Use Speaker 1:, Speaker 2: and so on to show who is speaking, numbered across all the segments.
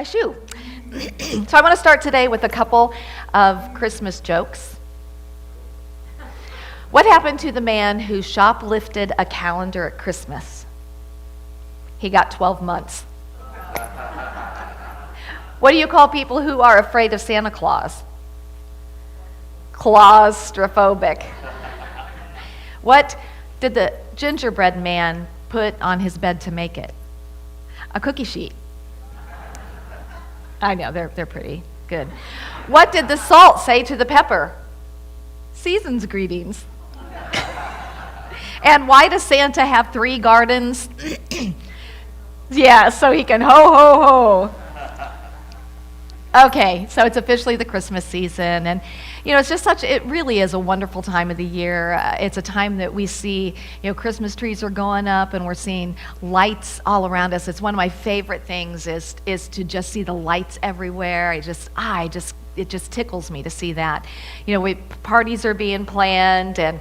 Speaker 1: a shoe. So I want to start today with a couple of Christmas jokes. What happened to the man who shoplifted a calendar at Christmas? He got 12 months. What do you call people who are afraid of Santa Claus? Claustrophobic. What did the gingerbread man put on his bed to make it? A cookie sheet. I know, they're pretty good. What did the salt say to the pepper? Season's greetings. And why does Santa have 3 gardens? Yeah, so he can ho, ho, ho. Okay, so it's officially the Christmas season, and it's just it really is a wonderful time of the year. It's a time that we see, Christmas trees are going up and we're seeing lights all around us. It's one of my favorite things is to just see the lights everywhere. It just tickles me to see that. Parties are being planned, and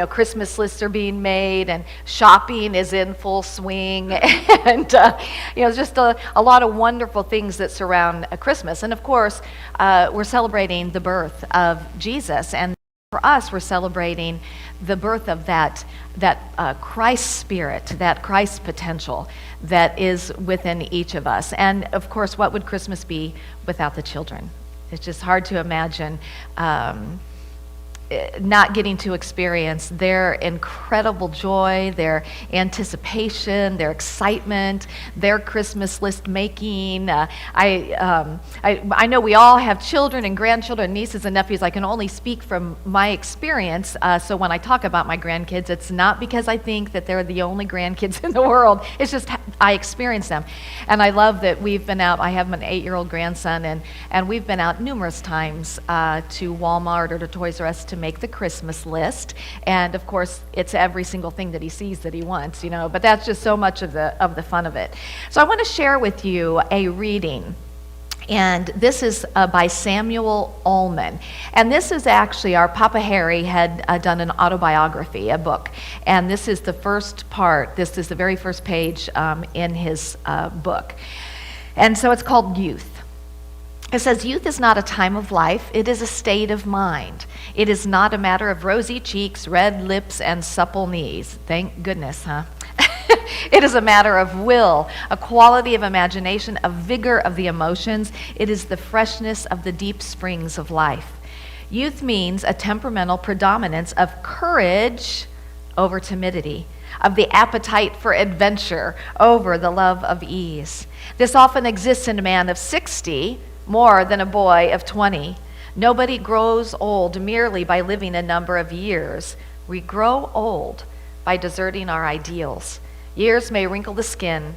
Speaker 1: Christmas lists are being made, and shopping is in full swing, and just a lot of wonderful things that surround Christmas. And of course, we're celebrating the birth of Jesus, and for us, we're celebrating the birth of that Christ spirit, that Christ potential that is within each of us. And of course, what would Christmas be without the children? It's just hard to imagine not getting to experience their incredible joy, their anticipation, their excitement, their Christmas list making. I know we all have children and grandchildren, nieces and nephews. I can only speak from my experience. So when I talk about my grandkids, it's not because I think that they're the only grandkids in the world. It's just I experience them. And I love that we've been out. I have an 8-year-old grandson, and we've been out numerous times to Walmart or to Toys R Us to make the Christmas list. And of course, it's every single thing that he sees that he wants, but that's just so much of the fun of it. So I want to share with you a reading. And this is by Samuel Ullman. And this is actually, our Papa Harry had done an autobiography, a book. And this is the first part. This is the very first page in his book. And so it's called Youth. It says, "Youth is not a time of life, it is a state of mind. It is not a matter of rosy cheeks, red lips, and supple knees." Thank goodness, huh? It is a matter of will, a quality of imagination, a vigor of the emotions. It is the freshness of the deep springs of life. Youth means a temperamental predominance of courage over timidity, of the appetite for adventure over the love of ease. This often exists in a man of 60, more than a boy of 20. Nobody grows old merely by living a number of years. We grow old by deserting our ideals. Years may wrinkle the skin,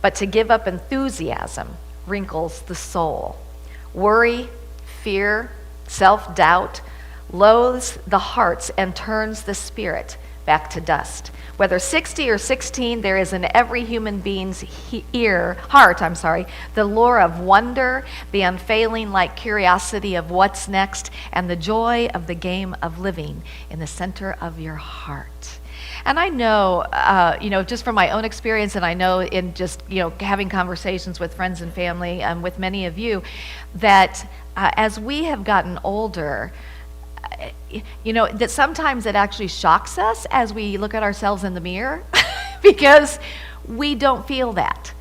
Speaker 1: but to give up enthusiasm wrinkles the soul. Worry, fear, self-doubt loathes the hearts and turns the spirit back to dust. Whether 60 or 16, there is in every human being's heart, the lure of wonder, the unfailing curiosity of what's next, and the joy of the game of living in the center of your heart. And I know, just from my own experience, and I know in just, having conversations with friends and family and with many of you, that as we have gotten older, that sometimes it actually shocks us as we look at ourselves in the mirror because we don't feel that,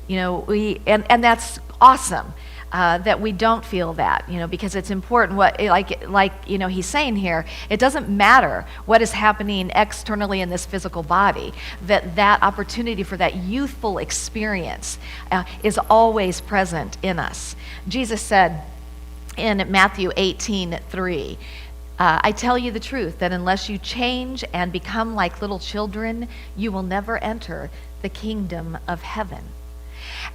Speaker 1: and that's awesome that we don't feel that, because it's important what, he's saying here, it doesn't matter what is happening externally in this physical body, that opportunity for that youthful experience is always present in us. Jesus said in Matthew 18:3, "I tell you the truth, that unless you change and become like little children, you will never enter the kingdom of heaven."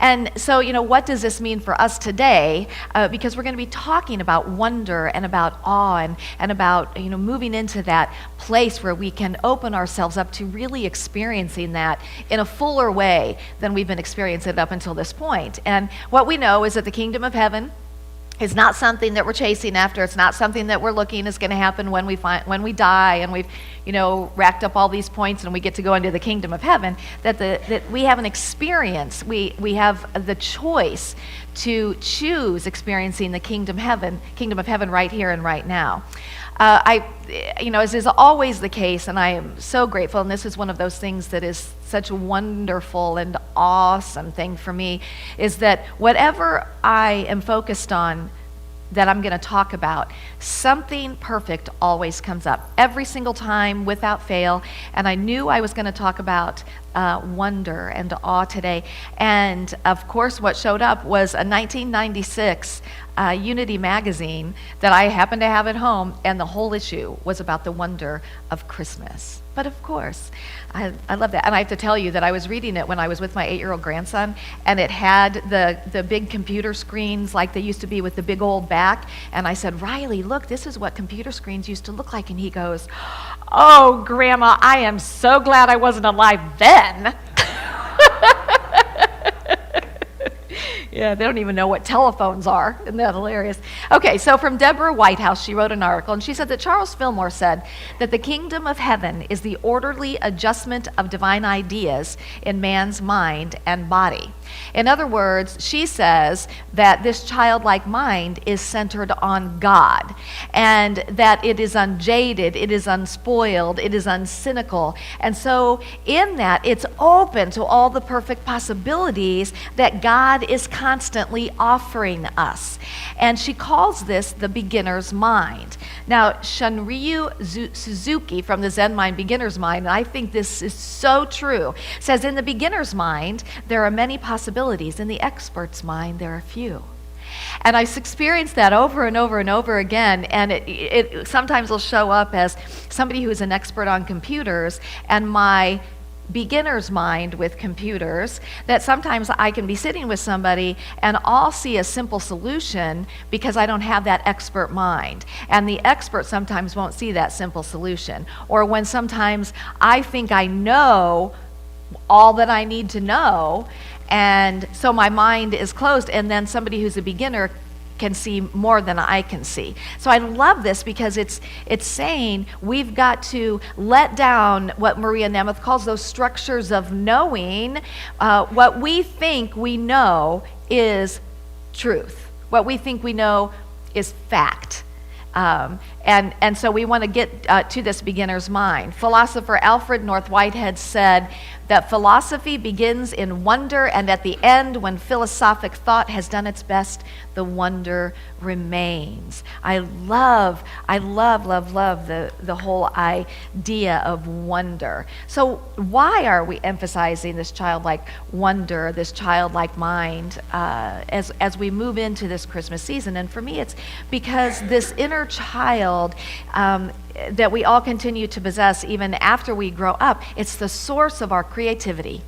Speaker 1: And so, what does this mean for us today? Because we're going to be talking about wonder and about awe and about, moving into that place where we can open ourselves up to really experiencing that in a fuller way than we've been experiencing it up until this point. And what we know is that the kingdom of heaven It's not something that we're chasing after. It's not something that we're looking is going to happen when we die and we've, racked up all these points and we get to go into the kingdom of heaven. That we have an experience. We have the choice to choose experiencing the kingdom of heaven right here and right now. As is always the case, and I am so grateful, and this is one of those things that is such a wonderful and awesome thing for me, is that whatever I am focused on that I'm going to talk about, something perfect always comes up every single time without fail. And I knew I was going to talk about wonder and awe today. And of course, what showed up was a 1996 Unity magazine that I happened to have at home, and the whole issue was about the wonder of Christmas. But of course, I love that. And I have to tell you that I was reading it when I was with my 8-year-old grandson, and it had the big computer screens like they used to be with the big old back. And I said, Riley, look, this is what computer screens used to look like. And he goes, oh, Grandma, I am so glad I wasn't alive then. Yeah, they don't even know what telephones are. Isn't that hilarious? Okay, so from Deborah Whitehouse, she wrote an article, and she said that Charles Fillmore said that the kingdom of heaven is the orderly adjustment of divine ideas in man's mind and body. In other words, she says that this childlike mind is centered on God, and that it is unjaded, it is unspoiled, it is uncynical. And so in that, it's open to all the perfect possibilities that God is constantly offering us. And she calls this the beginner's mind. Now, Shunryu Suzuki from the Zen Mind Beginner's Mind, and I think this is so true, says in the beginner's mind, there are many possibilities. In the expert's mind, there are few. And I've experienced that over and over and over again, and it sometimes will show up as somebody who's an expert on computers, and my beginner's mind with computers, that sometimes I can be sitting with somebody and I'll see a simple solution because I don't have that expert mind. And the expert sometimes won't see that simple solution. Or when sometimes I think I know all that I need to know, and so my mind is closed, and then somebody who's a beginner can see more than I can see. So I love this because it's saying we've got to let down what Maria Nemeth calls those structures of knowing. What we think we know is truth. What we think we know is fact. And so we want to get to this beginner's mind. Philosopher Alfred North Whitehead said that philosophy begins in wonder, and at the end, when philosophic thought has done its best, the wonder remains. I love the whole idea of wonder. So why are we emphasizing this childlike wonder, this childlike mind, as we move into this Christmas season? And for me, it's because this inner child that we all continue to possess even after we grow up, it's the source of our creativity.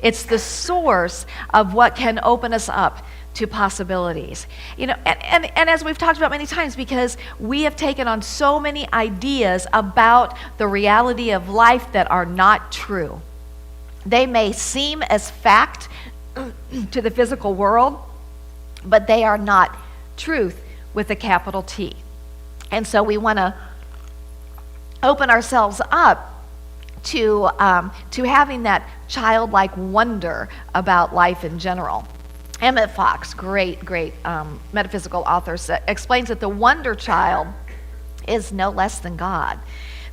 Speaker 1: It's the source of what can open us up to possibilities. And as we've talked about many times, because we have taken on so many ideas about the reality of life that are not true. They may seem as fact to the physical world, but they are not truth with a capital T. And so we want to open ourselves up to having that childlike wonder about life in general. Emmett Fox, great metaphysical author, explains that the wonder child is no less than God.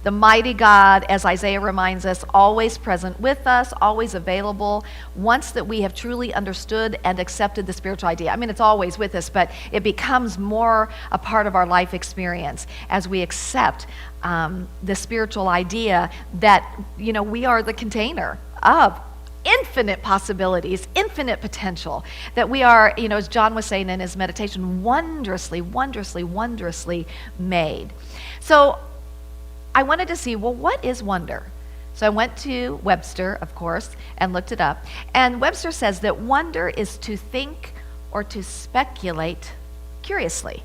Speaker 1: The mighty God, as Isaiah reminds us, always present with us, always available, once that we have truly understood and accepted the spiritual idea. I mean, it's always with us, but it becomes more a part of our life experience as we accept the spiritual idea that, we are the container of infinite possibilities, infinite potential, that we are, as John was saying in his meditation, wondrously made. So I wanted to see, well, what is wonder? So I went to Webster, of course, and looked it up. And Webster says that wonder is to think or to speculate curiously.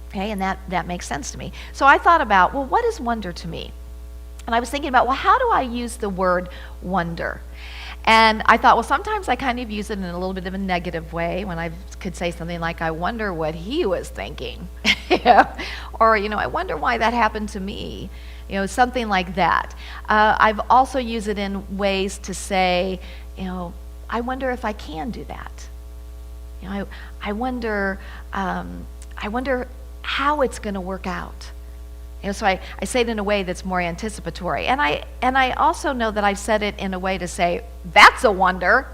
Speaker 1: Okay, and that makes sense to me. So I thought about, well, what is wonder to me? And I was thinking about, well, how do I use the word wonder? And I thought, well, sometimes I kind of use it in a little bit of a negative way when I could say something like, I wonder what he was thinking. Or, I wonder why that happened to me. Something like that. I've also used it in ways to say, I wonder if I can do that. I wonder how it's going to work out. So I say it in a way that's more anticipatory. And I also know that I've said it in a way to say, that's a wonder,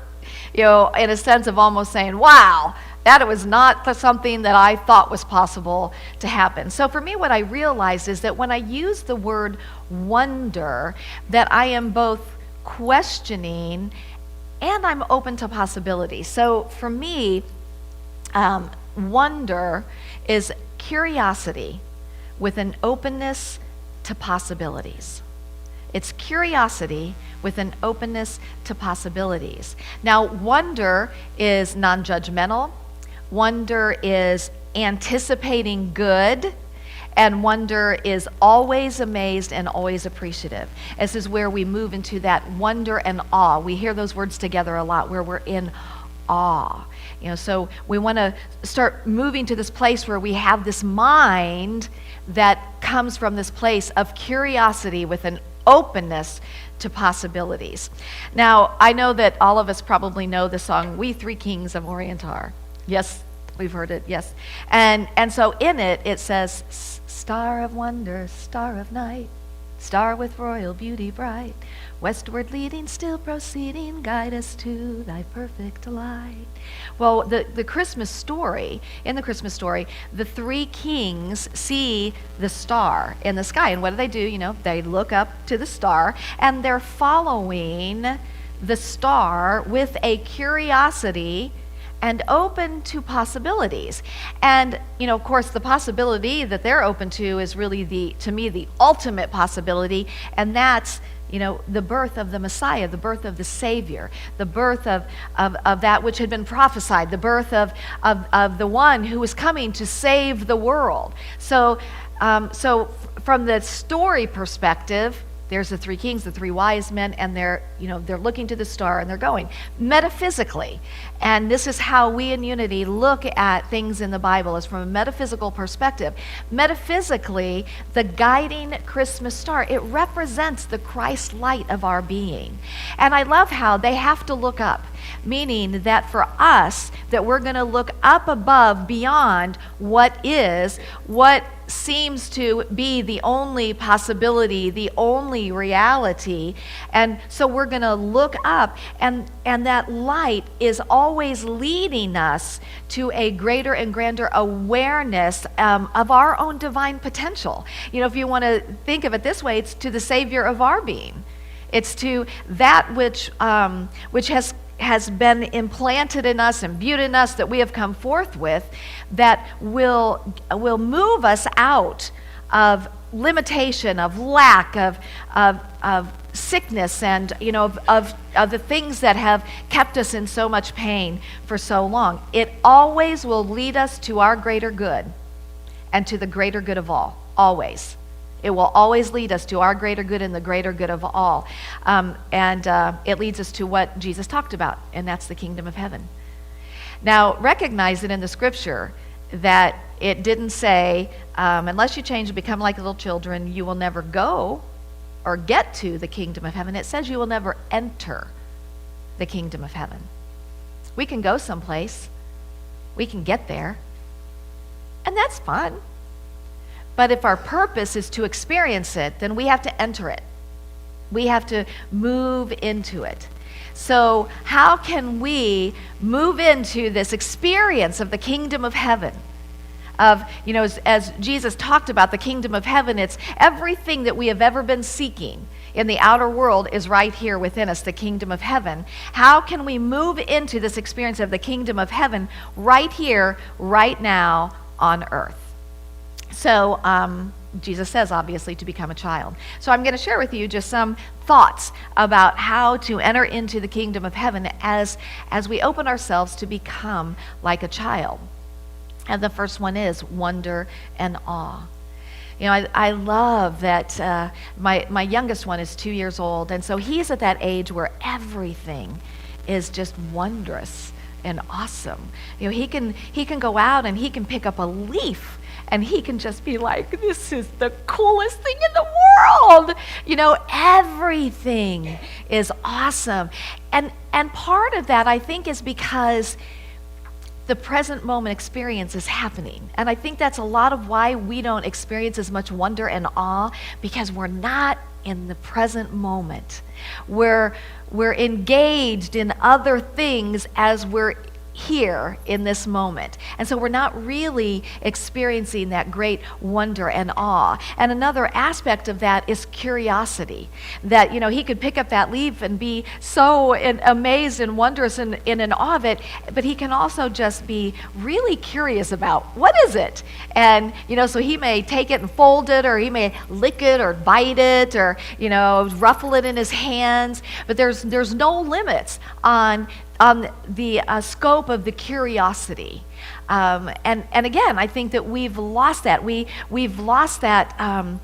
Speaker 1: in a sense of almost saying, wow, that was not something that I thought was possible to happen. So for me, what I realized is that when I use the word wonder, that I am both questioning and I'm open to possibility. So for me, wonder is curiosity with an openness to possibilities. It's curiosity with an openness to possibilities. Now, wonder is non-judgmental. Wonder is anticipating good. And wonder is always amazed and always appreciative. This is where we move into that wonder and awe. We hear those words together a lot, where we're in awe. So we want to start moving to this place where we have this mind that comes from this place of curiosity with an openness to possibilities. Now, I know that all of us probably know the song, We Three Kings of Orient Are. Yes, we've heard it, yes. And so in it, it says, star of wonder, star of night, star with royal beauty bright, westward leading, still proceeding, guide us to thy perfect light. Well, the Christmas story, in the Christmas story, the three kings see the star in the sky. And what do? They look up to the star, and they're following the star with a curiosity and open to possibilities. And, of course, the possibility that they're open to is really to me, the ultimate possibility, and that's the birth of the Messiah, the birth of the Savior, the birth of that which had been prophesied, the birth of the one who was coming to save the world. So from the story perspective, there's the three kings, the three wise men, and they're looking to the star and they're going. Metaphysically, and this is how we in Unity look at things in the Bible, is from a metaphysical perspective. Metaphysically, the guiding Christmas star, it represents the Christ light of our being. And I love how they have to look up, meaning that for us, that we're going to look up above beyond what seems to be the only possibility, the only reality. And so we're going to look up, and that light is always leading us to a greater and grander awareness of our own divine potential. If you want to think of it this way, it's to the Savior of our being. It's to that which has been implanted in us, imbued in us, that we have come forth with, that will move us out of limitation, of lack, of sickness, and of the things that have kept us in so much pain for so long. It always will lead us to our greater good and to the greater good of all, always. It will always lead us to our greater good and the greater good of all. It leads us to what Jesus talked about, and that's the kingdom of heaven. Now, recognize that in the scripture that it didn't say, unless you change and become like little children, you will never go or get to the kingdom of heaven. It says you will never enter the kingdom of heaven. We can go someplace. We can get there. And that's fun. But if our purpose is to experience it, then we have to enter it. We have to move into it. So how can we move into this experience of the kingdom of heaven? As Jesus talked about the kingdom of heaven, it's everything that we have ever been seeking in the outer world is right here within us, the kingdom of heaven. How can we move into this experience of the kingdom of heaven right here, right now on earth? So Jesus says, obviously, to become a child. So I'm going to share with you just some thoughts about how to enter into the kingdom of heaven as we open ourselves to become like a child. And the first one is wonder and awe. I love that my youngest one is 2 years old, and so he's at that age where everything is just wondrous and awesome. He can go out and he can pick up a leaf and he can just be like, this is the coolest thing in the world. Everything is awesome. And part of that, I think, is because the present moment experience is happening. And I think that's a lot of why we don't experience as much wonder and awe, because we're not in the present moment. We're engaged in other things as we're here in this moment. And so we're not really experiencing that great wonder and awe. And another aspect of that is curiosity. That, he could pick up that leaf and be so amazed and wondrous and in awe of it, but he can also just be really curious about, what is it? And, so he may take it and fold it, or he may lick it or bite it, or, ruffle it in his hands. But there's no limits on the scope of the curiosity. And again, I think that we've lost that. We've lost that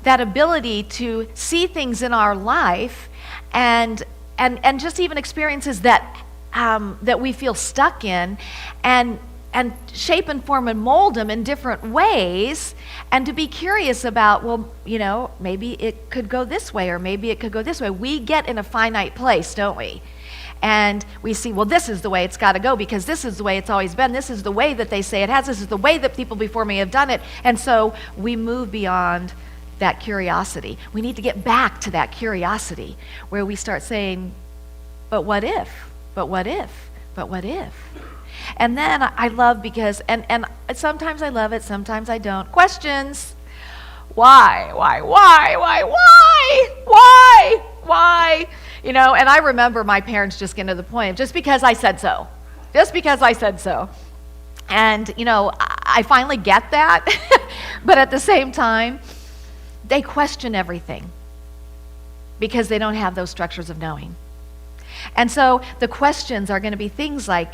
Speaker 1: ability to see things in our life and just even experiences that we feel stuck in, and shape and form and mold them in different ways, and to be curious about, maybe it could go this way, or maybe it could go this way. We get in a finite place, don't we? And we see, this is the way it's got to go, because this is the way it's always been. This is the way that they say it has. This is the way that people before me have done it. And so we move beyond that curiosity. We need to get back to that curiosity where we start saying, but what if? But what if? But what if? And then I love, because, and sometimes I love it, sometimes I don't. Questions. Why? And I remember my parents just getting to the point of, just because I said so. And, I finally get that. But at the same time, they question everything because they don't have those structures of knowing. And so the questions are going to be things like,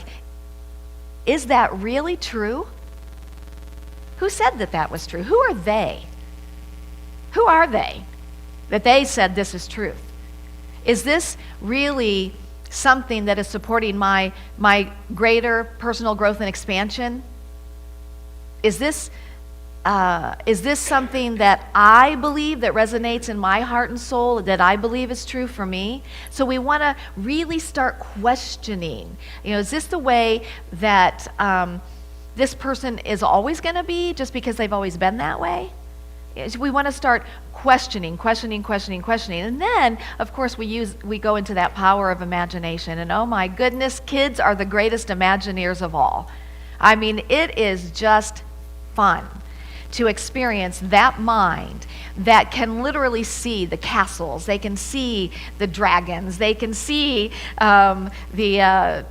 Speaker 1: is that really true? Who said that was true? Who are they? Who are they that they said this is truth? Is this really something that is supporting my greater personal growth and expansion? Is this something that I believe, that resonates in my heart and soul, that I believe is true for me? So we want to really start questioning. Is this the way that this person is always going to be, just because they've always been that way? We want to start questioning. And then, of course, we go into that power of imagination. And oh my goodness, kids are the greatest Imagineers of all. I mean, it is just fun to experience that mind that can literally see the castles, they can see the dragons, they can see the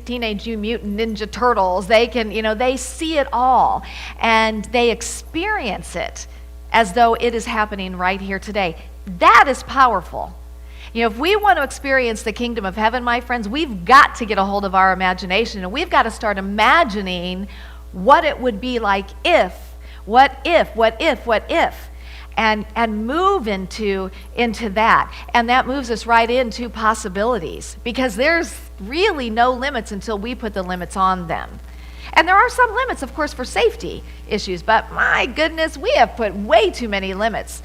Speaker 1: Teenage Mutant Ninja Turtles, they can, they see it all, and they experience it as though it is happening right here today. That is powerful. If we want to experience the kingdom of heaven, my friends, we've got to get a hold of our imagination, and we've got to start imagining what it would be like if, and move into that. And that moves us right into possibilities, because there's really no limits until we put the limits on them. And there are some limits, of course, for safety issues, but my goodness, we have put way too many limits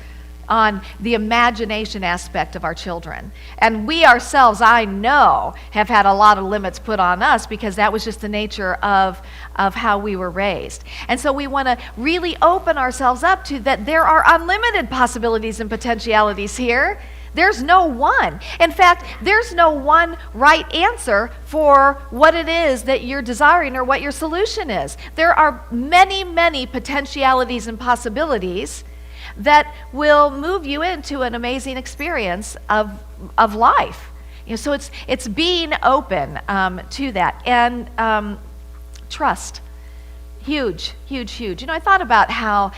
Speaker 1: on the imagination aspect of our children. And we ourselves, I know, have had a lot of limits put on us, because that was just the nature of how we were raised. And so we want to really open ourselves up to that there are unlimited possibilities and potentialities here. There's no one. In fact, there's no one right answer for what it is that you're desiring or what your solution is. There are many, many potentialities and possibilities that will move you into an amazing experience of life. So it's being open to that. And trust. Huge. I thought about how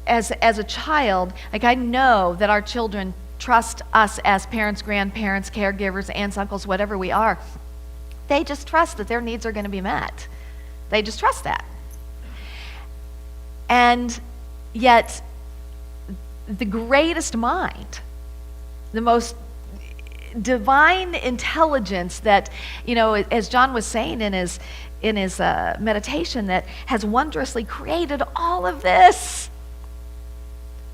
Speaker 1: as a child, like, I know that our children trust us as parents, grandparents, caregivers, aunts, uncles, whatever we are. They just trust that their needs are going to be met. They just trust that. And yet, the greatest mind, the most divine intelligence that, as John was saying in his meditation, that has wondrously created all of this,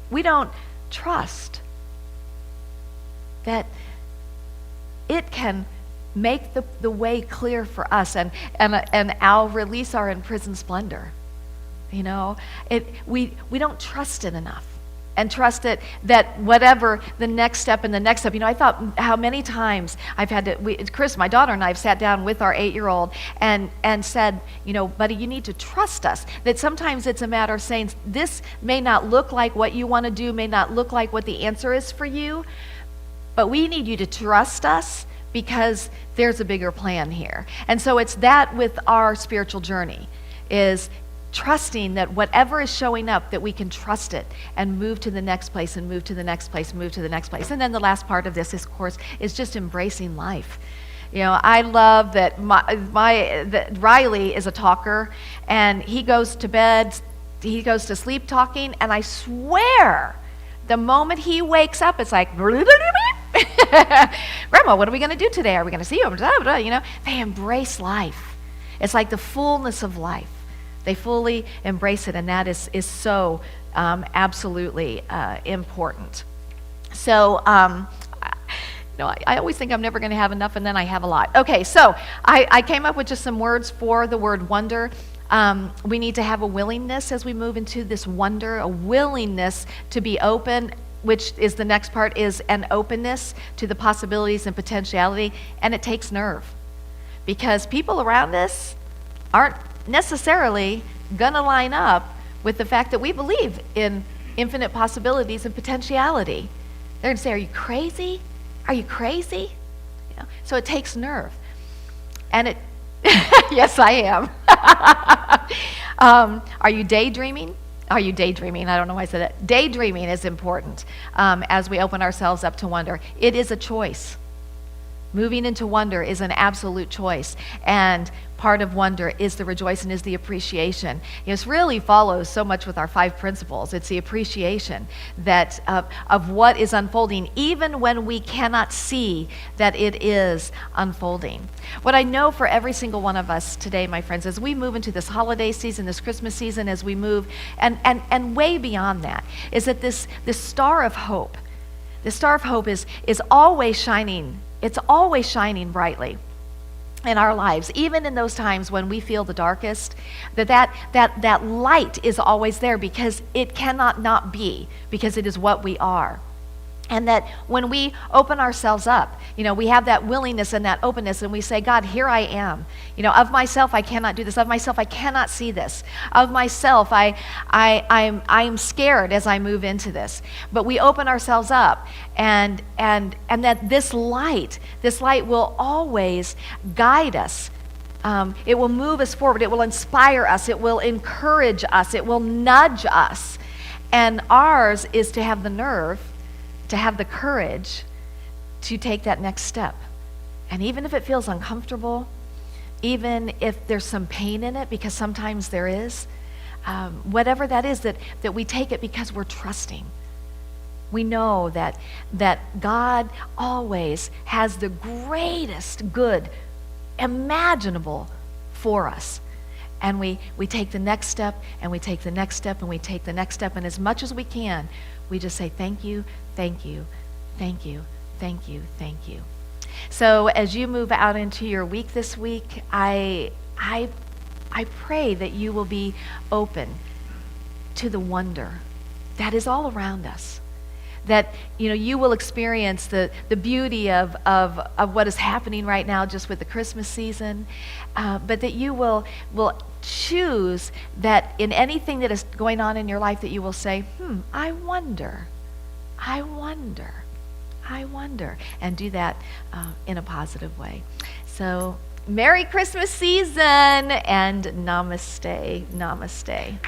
Speaker 1: we don't trust that it can make the way clear for us, and I'll release our imprisoned splendor. We don't trust it enough, and trust it that whatever the next step and the next step. I thought how many times I've had to, Chris, my daughter, and I have sat down with our 8-year-old and said, buddy, you need to trust us. That sometimes it's a matter of saying, this may not look like what you want to do, may not look like what the answer is for you, but we need you to trust us because there's a bigger plan here. And so it's that with our spiritual journey, is trusting that whatever is showing up, that we can trust it and move to the next place and move to the next place, move to the next place. And then the last part of this, of course, is just embracing life. I love that that Riley is a talker, and he goes to sleep talking, and I swear, the moment he wakes up, it's like, Grandma, what are we going to do today? Are we going to see him? They embrace life. It's like the fullness of life. They fully embrace it, and that is so absolutely important. So, I always think I'm never going to have enough, and then I have a lot. Okay, so I came up with just some words for the word wonder. We need to have a willingness as we move into this wonder, a willingness to be open, which is the next part, is an openness to the possibilities and potentiality, and it takes nerve. Because people around us aren't necessarily gonna line up with the fact that we believe in infinite possibilities and potentiality. They're gonna say, are you crazy? Are you crazy? So it takes nerve. And it, yes, I am. Are you daydreaming? Are you daydreaming? I don't know why I said that. Daydreaming is important as we open ourselves up to wonder. It is a choice. Moving into wonder is an absolute choice. And part of wonder is the rejoicing, is the appreciation. This really follows so much with our 5 principles. It's the appreciation that of what is unfolding, even when we cannot see that it is unfolding. What I know for every single one of us today, my friends, as we move into this holiday season, this Christmas season, as we move, and way beyond that, is that this star of hope, the star of hope is always shining. It's always shining brightly in our lives, even in those times when we feel the darkest, that light is always there, because it cannot not be, because it is what we are. And that when we open ourselves up, we have that willingness and that openness, and we say, God, here I am. Of myself, I cannot do this. Of myself, I cannot see this. Of myself, I'm scared as I move into this. But we open ourselves up, and that this light will always guide us. It will move us forward. It will inspire us. It will encourage us. It will nudge us. And ours is to have the nerve, to have the courage to take that next step. And even if it feels uncomfortable, even if there's some pain in it, because sometimes there is, whatever that is, that we take it because we're trusting. We know that God always has the greatest good imaginable for us. And we take the next step, and we take the next step, and we take the next step, and as much as we can, we just say thank you, thank you, thank you, thank you, thank you. So as you move out into your week this week, I pray that you will be open to the wonder that is all around us. That you will experience the beauty of what is happening right now just with the Christmas season, but that you will choose that in anything that is going on in your life, that you will say, I wonder, and do that in a positive way. So Merry Christmas season, and namaste, namaste.